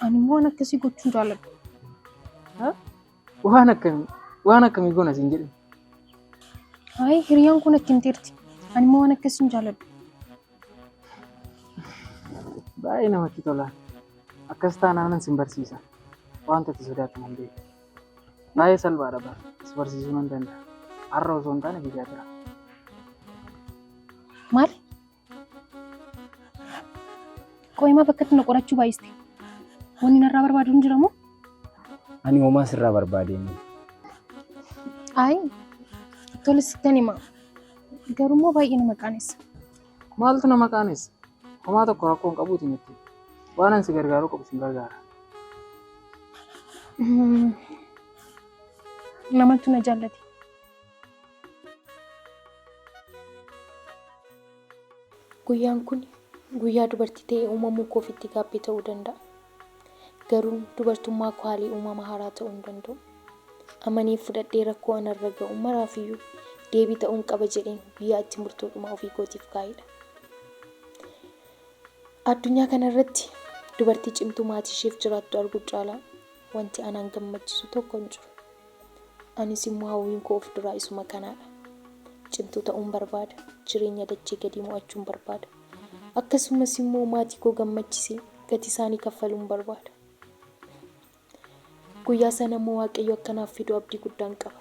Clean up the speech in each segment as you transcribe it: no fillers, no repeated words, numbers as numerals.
Ani immoo waan akkasii gochuun jaalladhu. Waan akkamii goona siin jedhu? Hayi hiriyaan kun ittiin tirti. Ani immoo waan akkasii jaalladhu. Baay'ee namatti tola. Akkas taanaan sin barsiisa. Wanta itti sodaatu nan beeku. Baay'ee salphaadha bara. Si barsiisuu nan danda'a. Har'a osoo hin taane biyyaa jira. Maal? Qoymaa bakka itti na qorachuu baay'iste. Wanni narraa barbaadu hin jiramoo? Ani homaa sirraa barbaadeenye. Hayi tole sittan hima. Garuu immoo baay'ee nama qaanessa. Maaltu nama qaanessa? Homaa tokko rakkoo hin qabuuti nuti. Waan ani si gargaaruu qabu sin gargaara. Namatu na jaallate. Guyyaan kun guyyaa dubartii ta'ee uumamuu koo ofitti gaabbee ta'uu danda'a. Garuu dubartummaa koo haalii uumama haaraa ta'uu hin danda'u. Amanii fudhadhee rakkoo anarra ga'u maraafiyyuu deebii ta'uun qaba jedheen guyyaa itti murtoodhuma ofii kootiif kaa'edha. Addunyaa kanarratti dubartii cimtuu maatii isheef jiraattu arguu caalaa wanti anaan gammachiisu tokko hin jiru. Anis immoo hawwiin koo of duraa isuma kanaadha. Cimtuu ta'uun barbaada. Jireenya dachee gadi mo'achuun barbaada. Akkasumas immoo maatii koo gammachiisee gatii isaanii kaffaluun barbaada. Guyyaa sana immoo Waaqayyo akkanaaf fiduu abdii guddaan qaba.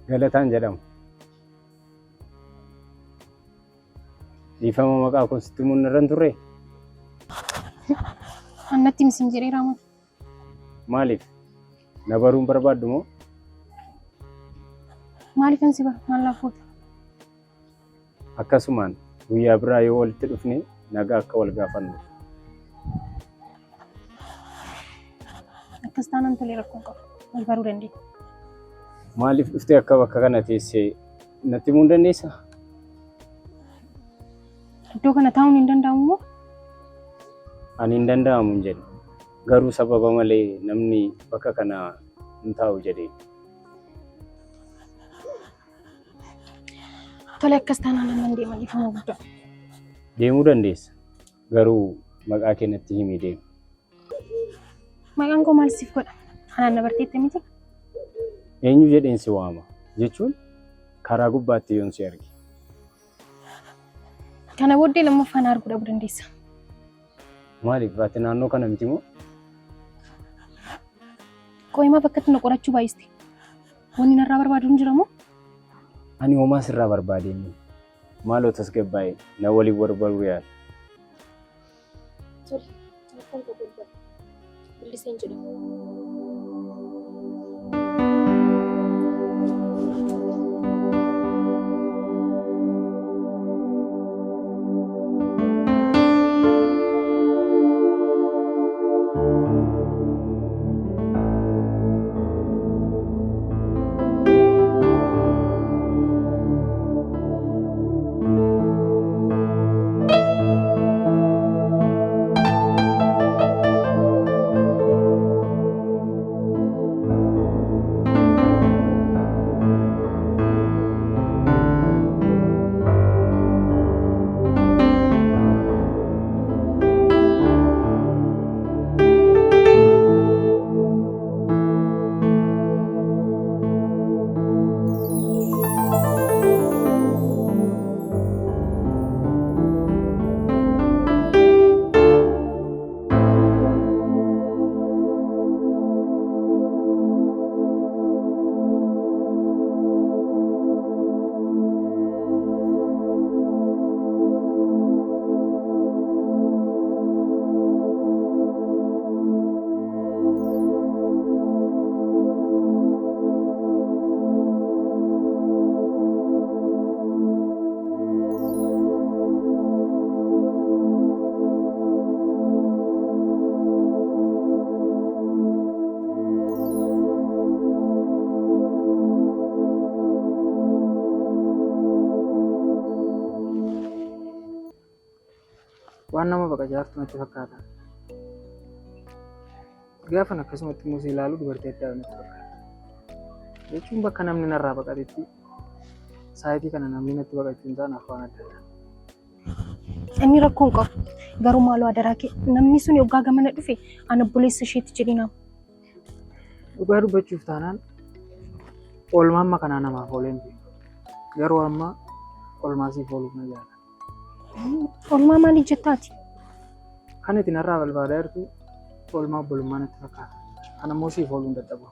Galataan jedhamu. Dhiifama maqaa kun sitti mun irra hin turre? Annatti misin jedhee raama. Maaliif? Na baruun barbaaddu moo? Maaliif ansi bara maal laafoota? Akkasumaan guyyaa biraa yoo walitti dhufne nagaa akka wal gaafannu. Akkas taanaan tolee rakkoon qabu. Wal baruu dandeenya. Maaliif dhuftee akka bakka kana teessee natti himuu hin dandeessaa? Iddoo kana taa'uun hin danda'amu moo? Ani hin danda'amu hin jedhu. Garuu sababa malee namni bakka kana hin taa'u jedhee. Tolee akkas taanaan nan deema dhiifama guddaa. Deemuu dandeessa. Garuu maqaa keenyatti himii deemu. Maqaan koo maal siif godha? Anaan na barteette miti? Eenyu jedheen si waama jechuun karaa gubbaatti yoon si arge. Kana booddee lammaffaan arguu dhabuu dandeessa. Maaliif ati naannoo kana miti moo? Qo'imaa bakkatti na qorachuu baay'iste. Wanni narraa barbaadu hin jiramoo? Ani homaa sirraa barbaadeenyi. Maaloo tasgabbaa'ee na waliin barbaaduu yaala. Tole, akkam qoqqooddaa. Billiseen jedhama. Waan nama baqa jaartu natti fakkaata. Gaafan akkasumatti immoo si ilaalu dubartii addaa natti fakkaata. Jechuun bakka namni narraa baqatetti saayitii kana namni natti baqachuu hin taane afaan adda. Inni rakkoon qabu. Garuu maaloo adaraa kee namni sun yoggaa gamana dhufe ana obboleessa isheetti jedhinaam. Dhugaa dubbachuuf taanaan oolmaa amma kanaa namaaf ooleen garuu amma oolmaa siif ooluuf na jaala. Oolmaa maalii jettaati? Kan itti narraa barbaadaa jirtu oolmaa obbolummaa natti fakkaata. Kan ammoo siif ooluu hin dadhabu.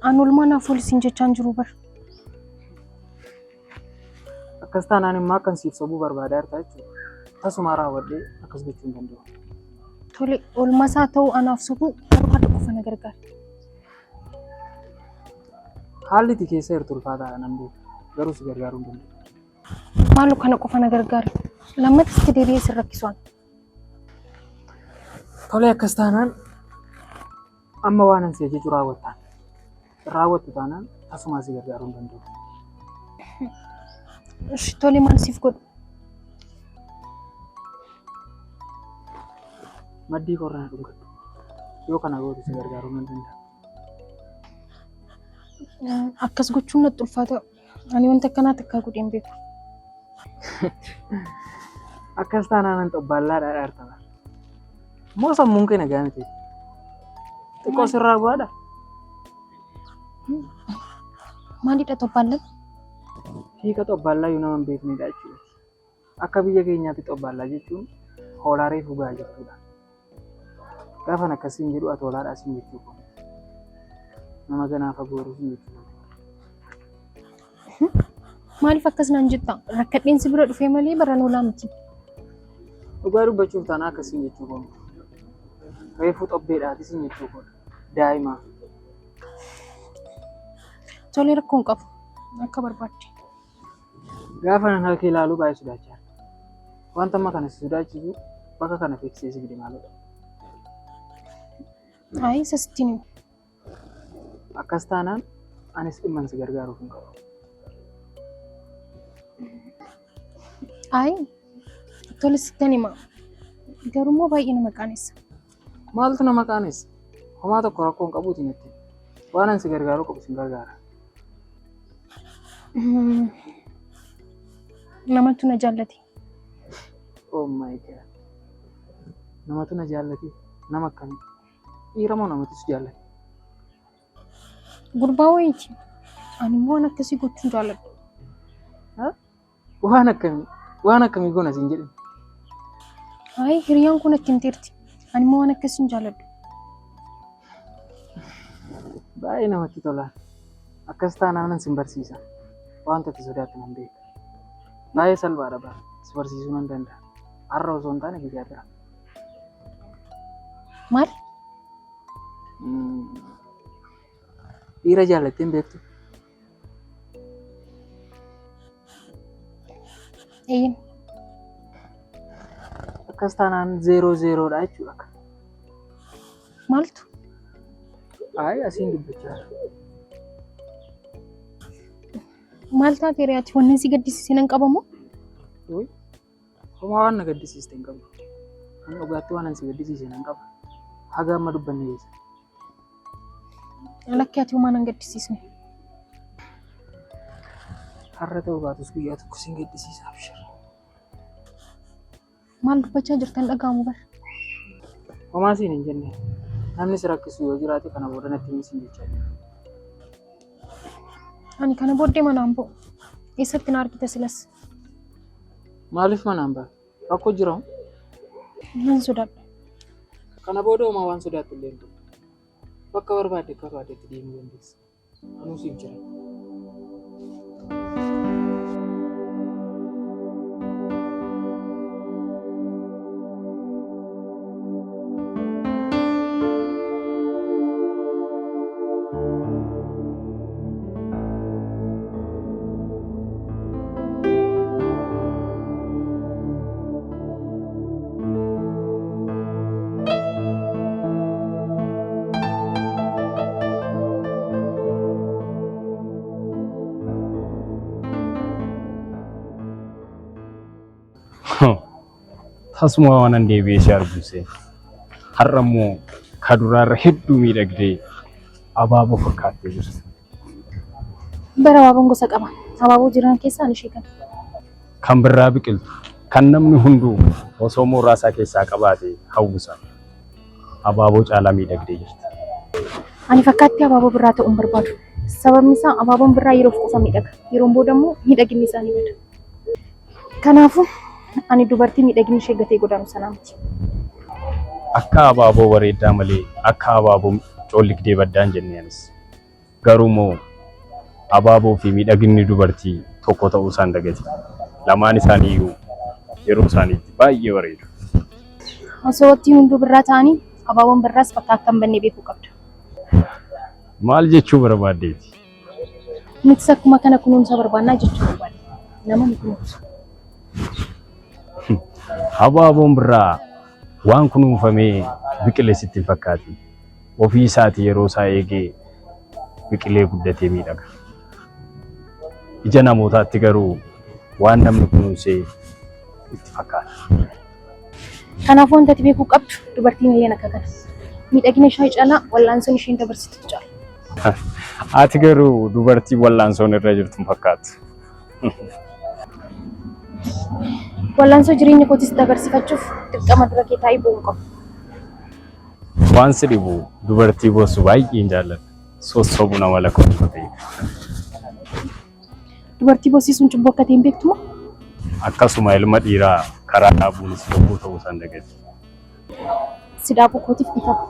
An oolmaa naaf oolisiin jechaan jiru bara. Akkas taanaan immoo akkan siif sobuu barbaadaa jirta jechuudha. Tasumaa raawwadhee akkas gochuu hin danda'u. Tole, oolmaa isaa ta'uu anaaf sobuu garuu haadha qofa na gargaara. Haalli itti keessa jirtu ulfaataa nan beeka. Garuu si gargaaruu hin danda'u. Maaloo kana qofa na gargaara. Lammatas itti deebi'ee si rakkisuun. Tole akkas taanaan amma waan ansi jechu raawwattaan. Raawwattu taanaan tasumaa si gargaaruu hin danda'u. Tole maal siif godhu? Maddii korraa na dhungadhu. Yoo kana gootu si gargaaruu nan danda'a. Akkas gochuun natti ulfaata. Ani wanta akkanaatti akka godheen beeku. Akkas taanaan xobballaadhaa dhaartama. Moo sammuun kee nagaa miti? Xiqqoo sirraa bu'aadha. Maalidha xobbaallaan? Hiika xobballaa yoo nama hin beeknedha jechuudha. Akka biyya keenyaatti xobballaa jechuun hoolaa reefu gahaa jechuudha. Gaafan akkasiin jedhu ati hoolaadhaa siin jechuudha. Nama ganaaf agooru siin jechuudha. Maaliif akkas naan jetta? Rakkadheen si bira dhufee malee baraan hoolaa miti. Dhugaa dubbachuuf taanaa akkasiin jechuudha. Reefu xobbeedhaati siin jechuudha. Daa'ima. Tolee rakkoo hin qabu. Akka barbaadde. Gaafa nan harka ilaaluu baay'ee sodaachaa. Wanta amma kana si sodaachisu bakka kana fiiksee si fide maalidha? Ayi sasittiin himu. Akkas taanaan anis dhimman si gargaaruuf hin qabu. Ayi tole sittan hima. Garuu baay'ee nama qaanessa. Maaltu nama qaanessa? Homaa tokko rakkoo hin qabuutiin itti. Waan ani si gargaaruu qabu sin gargaara. Namatu na jaallate. Oh my god. Namatu na jaallate. Nama akkamii? Dhiira moo namatu si jaallate? Gurbaa wayiiti. Ani immoo waan akkasii gochuun jaalladhu. Waan akkamii? Waan akkamii goona siin jedhin? Ayi hiriyaan kun ittiin tirti. Ani immoo waan akkasiin jaalladhu. Baay'ee namatti tola. Akkas taanaan sin barsiisa. Wanta ati sodaattu nan beeka. Baay'ee salphaadha bara. Si barsiisuu nan danda'a. Har'a osoo hin taane guyyaa bira. Maal? Dhiira jaallatteen beektu? Eeyyin. Akkas taanaan 0-0dha jechuudha. Maaltu? Ayi asiin dubbachaa. Maal taatee re'aati? Wanni si gaddisiisee nan qabamoo? Woy. Homaa waan na gaddisiiste hin qabu. Ani dhugaatti waan si gaddisiise nan qaba. Haga amma dubbanne keessa. Lakkii ati homaa nan gaddisiisne. Har'a ta'uu baatus guyyaa tokko sin gaddisiisa abshir. Maal dubbachaa jirtan dhaga'amu bara? Homaa siin hin jenne. Namni si rakkisu yoo jiraate kana booda natti himisiin jechaa jira. Ani kana booddee manaan bo'u. Eessatti na argite silas? Maaliif manaan ba'a? Rakkoo jiramu? Nan sodaadha. Kana booda homaa waan sodaattu illee hin qabu. Bakka barbaadde akka barbaadetti deemuu dandeessa. Anuu siif jira. Tasuma waan an deebi'ee si arguuse har'a immoo kaduraarra hedduu miidhagdee abaaboo fakkaattee jirti. Bara abaaboon gosa qaba. Abaaboo jiran keessaa ishee kana. Kan birraa biqiltu kan namni hunduu osoo mooraa isaa keessaa qabaate hawwisa. Abaaboo caalaa miidhagdee jirti. Ani fakkaatti abaaboo birraa ta'uun barbaadu. Sababni isaa abaaboon birraa yeroof qofa miidhaga. Yeroon booda immoo miidhaginni isaa ni bada. Kanaafuu ani dubartii miidhaginni ishee gatee godaanu sanaa miti. Akka abaaboo bareedaa malee akka abaaboo coolligdee baddaan jenneenis. Garuu immoo abaaboo fi miidhaginni dubartii tokko ta'uu isaan dagate. Lamaan isaanii iyyuu yeroo isaaniitti baay'ee bareedu. Osoo waqtiin hunduu birraa ta'anii abaaboon birraas bakka akka hin banne beekuu qabda. Maal jechuu barbaaddeeti? Nutis akkuma kana kunuunsa barbaannaa jechuu barbaadde. Nama nu kunuunsu. Abaaboon birraa waan kunuunfamee biqilee sitti hin fakkaatu. Ofii isaatii yeroo isaa eegee biqilee guddatee miidhaga. Ija namootaatti garuu waan namni kunuunsee itti fakkaata. Kanaafuu wanti beekuu qabdu dubartiin illee akka kana. Miidhagina ishee caalaa wal'aansoon isheen dabarsitu caala. Ati garuu dubartii wal'aansoon irra jirtu fakkaatu. Wal'aansoo jireenya kootis dabarsifachuuf dirqama dura kee taa'ee bu'uun qabu. Waan si dhibu dubartii bossu baay'een jaalladha. Sossobuu nama lakkoofsa ta'e. Dubartii bossisuun cubbuu akka ta'e hin beektu moo? Akkasuma ilma dhiiraa karaa dhaabuunis bobbuu ta'uu isaan dagati. Si dhaabuu kootiif dhiifama.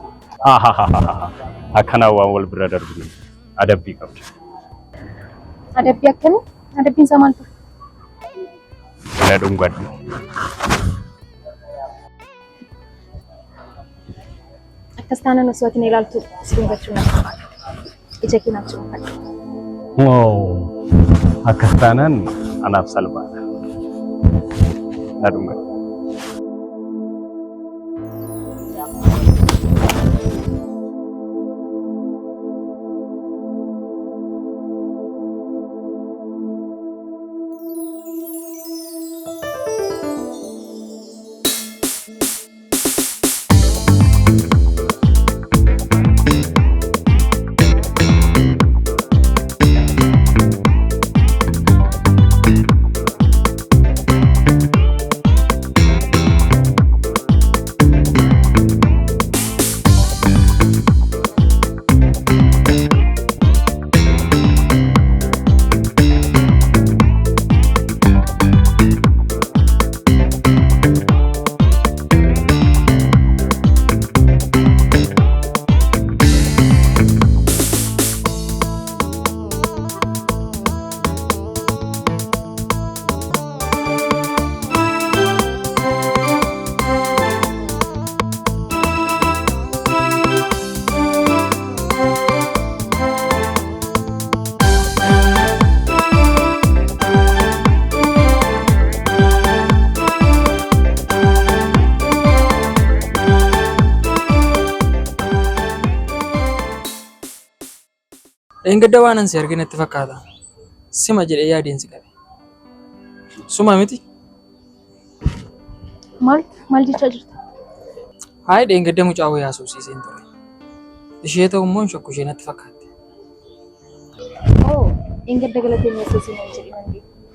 Akkanaa waan wal bira darbine adabbii qabda. Adabbii akkamii? Adabbiin isaa maal ture? Na dhungadhu. Akkas taanaan osoo ati na ilaaltu si dhungachuu na barbaada. Ija kee naaf cimfadhu. Akkas taanaan anaaf salphaadha. Na dhungadhu. Engedda waan ansi arginetti fakkaata. Sima jedhee yaadeensi qabe. Suma miti? Maal jechaa jirta? Hayi engedda mucaa wayyaa suusiiseen ture. Ishee ta'ummoo hin shakku ishee natti fakkaatti. Engedda galateenya suusiin hin jedhiman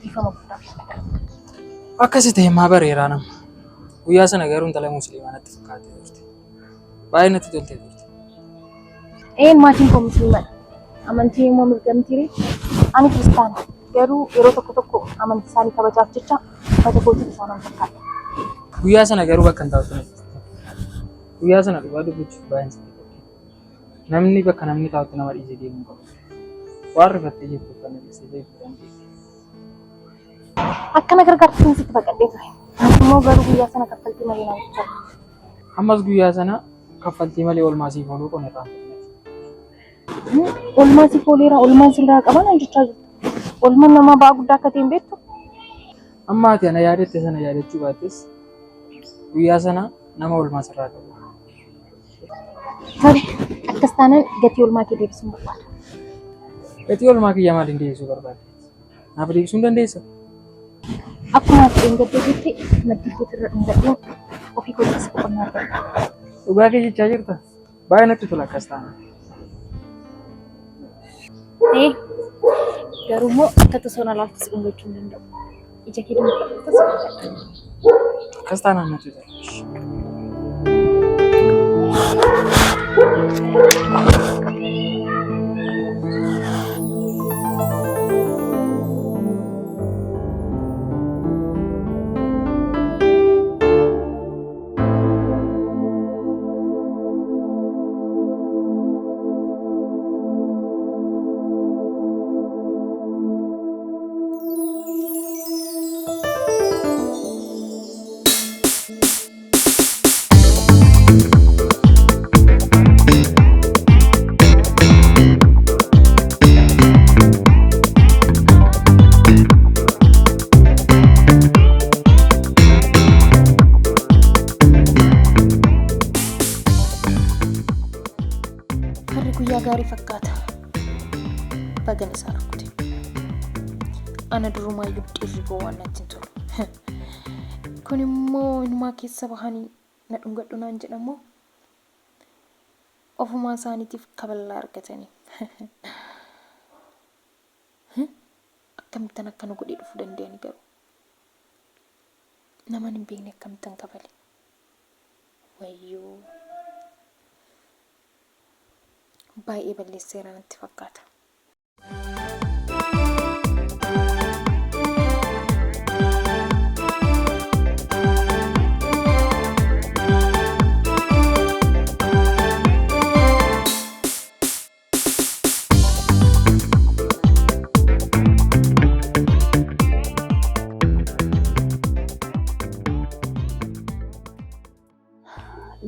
dhiifama guddaa. Akkasi ta'e maa bareeraa nama. Guyyaa sana garuu intala musliimaa natti fakkaatee turte. Baay'ee natti toltee turte. Maatiin koo musliimadha. Amantii immoo mirgamtiire. Ani kiristaana. Garuu yeroo tokko amantii isaanii kabajaaf jecha uffata kootii isaan fakkaata. Guyyaa sana garuu bakka hin taa'utti natti fakkaata. Guyyaa sana dhugaa dubbachuuf baay'een sitti fakkaata. Namni bakka namni taa'utti nama dhiisee deemuu qabu. Waan rifattee jirtu kan dhiisee deemuu dandeessu. Akkana gargaartuun sitti baqadhee ture. Immoo garuu guyyaa sana kaffaltii malee na hojjechaa. Ammas guyyaa sana kaffaltii malee oolmaa siif ooluu qonna irraa. Oolmaa siif ooleera, oolmaan sirraa qaban hojjechaa jirtu. Oolmaan nama ba'aa guddaa akka ta'e hin beektu. Amma ati ana yaadette sana yaadachuu baattes guyyaa sana nama oolmaa sirraa qabu. Tole, akkas taanaan gatii oolmaa kee deebisuun barbaada. Gatii oolmaa kiyya maaliin deebisuu barbaadde? Naaf deebisuu hin dandeessaa? Akkuma ati engedda jettee maddii keetirra dhungadhuun ofii kootiis boqonnaa argata. Dhugaa kee jechaa jirta? Baay'ee natti tola akkas taana. Garuu immoo akka tasoo na laaltus dhungachuu hin danda'u. Ija kee dhungadhuutas akkas taanaan natti tola. gaarii fakkaata. Bagan isaa rakkute. Ana durumaayyuu dhirriboo waan natti hin tolu. Kun immoo inumaa keessa bahanii na dhungadhu naan jedhamoo ofumaa isaaniitiif kaballaa argatanii. Akkamittan akkana godhee dhufuu danda'ani garuu. Naman hin beekne akkamittan kabale. Wayyoo. Baay'ee balleesseera natti fakkaata.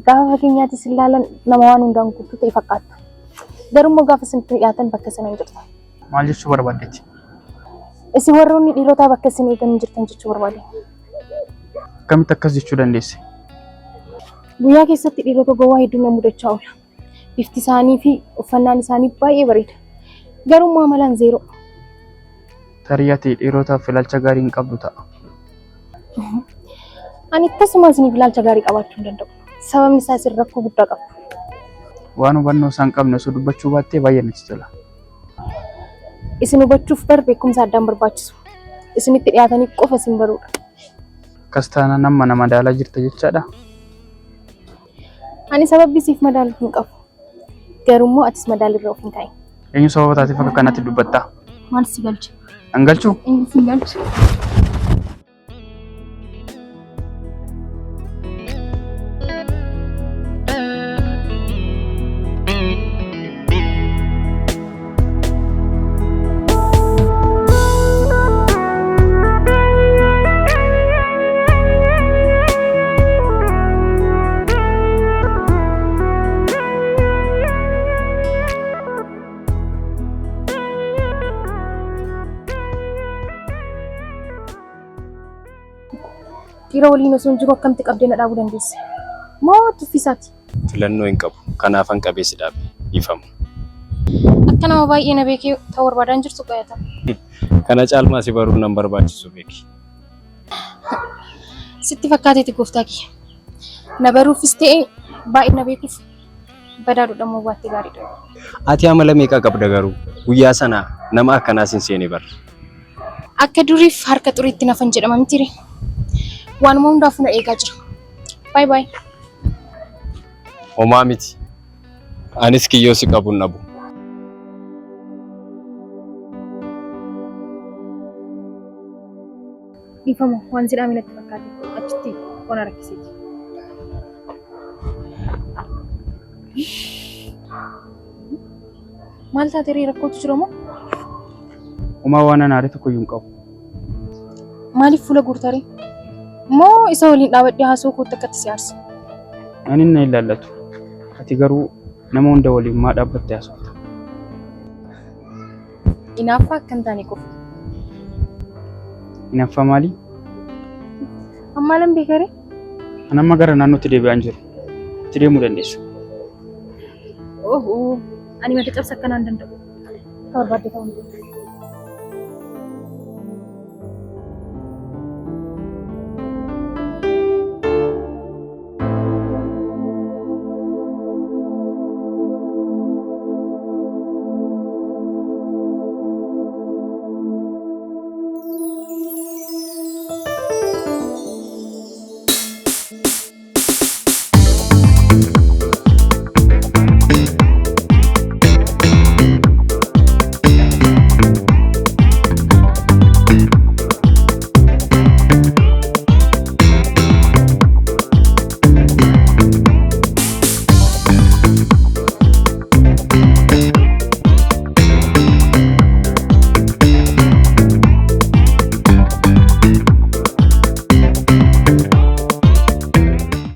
Gaafa keenyaatis ilaalan nama waan hundaan guutuu ta'e fakkaata. Garuu gaafa isin dhiyaatan bakka sana hin jirtu. Maal jechuu barbaaddetti? Isin warroonni dhiirotaa bakka isin eegan jirtan jechuu barbaade. Akkamitti akkas jechuu dandeesse? Guyyaa keessatti dhiirota gowwaa hedduun nama mudachaa oola. Bifti isaanii fi uffannaan isaanii baay'ee bareeda. Garuu maamalaan zeeroo. Tarii ati dhiirotaaf ilaalcha gaarii hin qabdu ta'a. Ani akkasuma isiniif ilaalcha gaarii qabaachuu hin danda'u. Sababni isaa isin rakkoo guddaa qabu. Waan hubannoo isaan qabne osoo dubbachuu baattee baay'ee natti tola. Isin hubachuuf beekumsa addaan barbaachisu. Isinitti dhiyaatanii qofa isin baruudha. Akkas taanaan amma na madaalaa jirta jechaadha. Ani sababni siif madaaluuf hin qabu. Garuu atis madaalirra of hin kaa'in. Eenyu sababa taatiif akka kanatti dubbattaa? Maal si galcha? An galchuu? Eenyu si galcha? Dhiira waliin osoo hin jiru akkamitti qabdee na dhaabuu dandeesse? Moo tuffisaati? Filannoo hin qabu. Kanaafan qabeessi dhaabe ifamu. Akka nama baay'ee na beekee ta'uu barbaadan jirtu qayyata. Kana caalmaa si baruun nan barbaachisu beeki. Sitti fakkaateeti gooftaa kiyya. Na baruufis ta'e baay'ee na beekuuf badhaadhuudha moo baattee gaariidha. Ati amala meeqa qabda garuu? Guyyaa sana nama akkanaas hin seene bara. Akka duriif harka xuriitti nafan jedhama miti. Waanuma hundaafuu na eegaa jira. Bye bye. Homaa miti. Anis kiyyoo si qabuun dhabu. Dhiifama waan si dhaame natti fakkaate achitti qonna rakkiseeti. Maal taatee rakkootu jira moo? Homaa waan anaare tokko iyyuu hin qabu. Maaliif fuula guurtaree? Moo isa waliin dhaabadhee haasoo kootti akkatti si aarsa? Ani na ilaallatu. Ati garuu nama hunda waliin maa dhaabbattee haasofta? Inaaffaa akka hin taane qofa. Inaaffaa maalii? Ammaa lan beekare? Ani amma gara naannootti deebi'aan jiru. Itti deemuu dandeessu. Ani mata cabsa akkanaan danda'u. Barbaadde ta'uu hin danda'u.